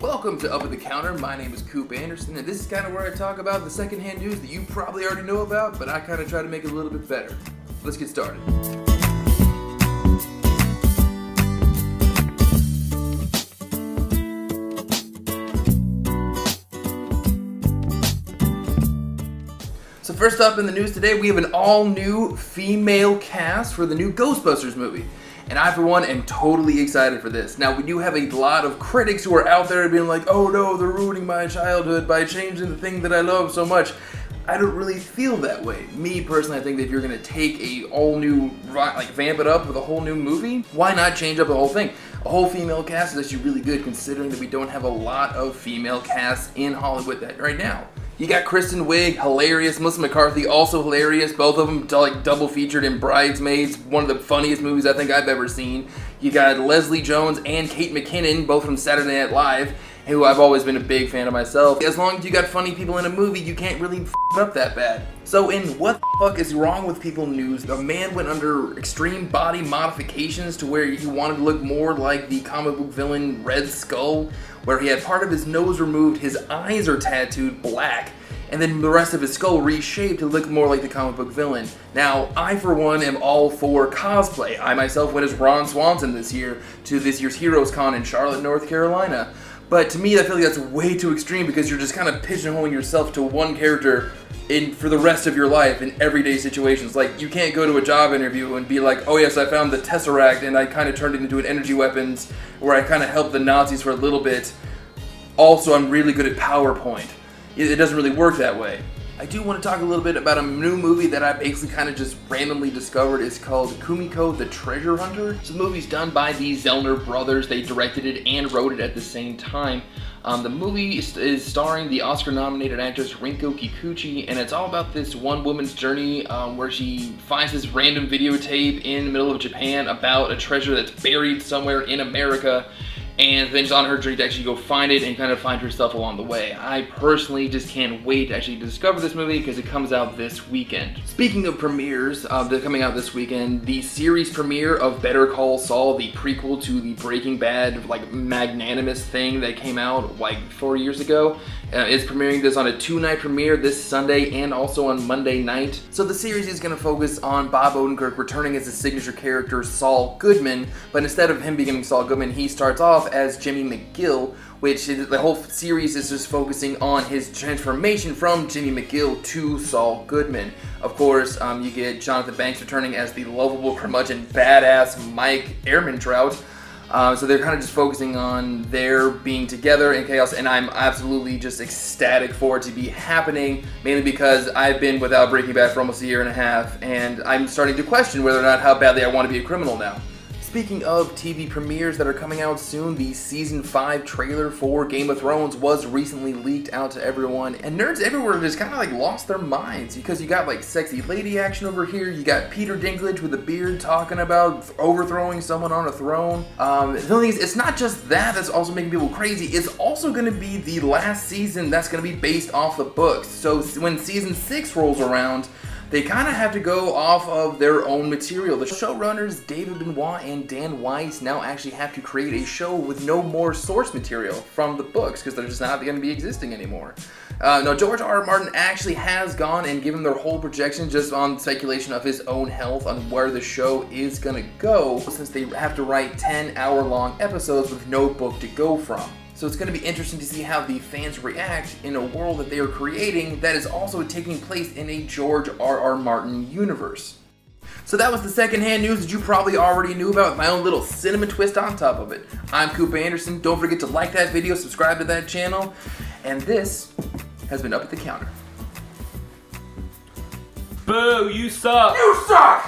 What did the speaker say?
Welcome to Up at the Counter. My name is Coop Anderson, and this is kind of where I talk about the secondhand news that you probably already know about, but I kind of try to make it a little bit better. Let's get started. So first up in the news today, we have an all-new female cast for the new Ghostbusters movie. And I, for one, am totally excited for this. Now, we do have a lot of critics who are out there being like, oh no, they're ruining my childhood by changing the thing that I love so much. I don't really feel that way. Me, personally, I think that if you're gonna take a all-new, like, vamp it up with a whole new movie, why not change up the whole thing? A whole female cast is actually really good, considering that we don't have a lot of female casts in Hollywood right now. You got Kristen Wiig, hilarious. Melissa McCarthy, also hilarious. Both of them like double featured in Bridesmaids, one of the funniest movies I think I've ever seen. You got Leslie Jones and Kate McKinnon, both from Saturday Night Live, who I've always been a big fan of myself. As long as you got funny people in a movie, you can't really f it up that bad. So in What the Fuck is Wrong with People news, a man went under extreme body modifications to where he wanted to look more like the comic book villain Red Skull, where he had part of his nose removed, his eyes are tattooed black, and then the rest of his skull reshaped to look more like the comic book villain. Now, I for one am all for cosplay. I myself went as Ron Swanson this year to this year's Heroes Con in Charlotte, North Carolina. But to me, I feel like that's way too extreme because you're just kind of pigeonholing yourself to one character for the rest of your life in everyday situations. Like, you can't go to a job interview and be like, oh yes, I found the Tesseract and I kind of turned it into an energy weapons where I kind of helped the Nazis for a little bit. Also, I'm really good at PowerPoint. It doesn't really work that way. I do want to talk a little bit about a new movie that I basically kind of just randomly discovered. It's called Kumiko The Treasure Hunter. So the movie's done by the Zellner brothers. They directed it and wrote it at the same time. The movie is starring the Oscar-nominated actress Rinko Kikuchi, and it's all about this one woman's journey where she finds this random videotape in the middle of Japan about a treasure that's buried somewhere in America, and then she's on her journey to actually go find it and kind of find herself along the way. I personally just can't wait to actually discover this movie because it comes out this weekend. Speaking of premieres that are coming out this weekend, the series premiere of Better Call Saul, the prequel to the Breaking Bad like magnanimous thing that came out like 4 years ago, is premiering this on a 2-night premiere this Sunday and also on Monday night. So the series is going to focus on Bob Odenkirk returning as his signature character Saul Goodman, but instead of him becoming Saul Goodman, he starts off as Jimmy McGill, which is, the whole series is just focusing on his transformation from Jimmy McGill to Saul Goodman. Of course, you get Jonathan Banks returning as the lovable curmudgeon badass Mike Ehrmantraut. So they're kind of just focusing on their being together in chaos, and I'm absolutely just ecstatic for it to be happening, mainly because I've been without Breaking Bad for almost a year and a half, and I'm starting to question whether or not how badly I want to be a criminal now. Speaking of TV premieres that are coming out soon, the Season 5 trailer for Game of Thrones was recently leaked out to everyone, and nerds everywhere just kind of like lost their minds because you got like sexy lady action over here, you got Peter Dinklage with a beard talking about overthrowing someone on a throne. The thing is, it's not just that that's also making people crazy, it's also going to be the last season that's going to be based off the books. So when Season 6 rolls around, they kind of have to go off of their own material. The showrunners David Benoit and Dan Weiss now actually have to create a show with no more source material from the books because they're just not going to be existing anymore. Now, George R.R. Martin actually has gone and given their whole projection just on speculation of his own health on where the show is going to go, since they have to write 10-hour-long episodes with no book to go from. So it's going to be interesting to see how the fans react in a world that they are creating that is also taking place in a George R.R. Martin universe. So that was the secondhand news that you probably already knew about with my own little cinnamon twist on top of it. I'm Coop Anderson. Don't forget to like that video, subscribe to that channel, and this has been Up at the Counter. Boo, you suck! You suck!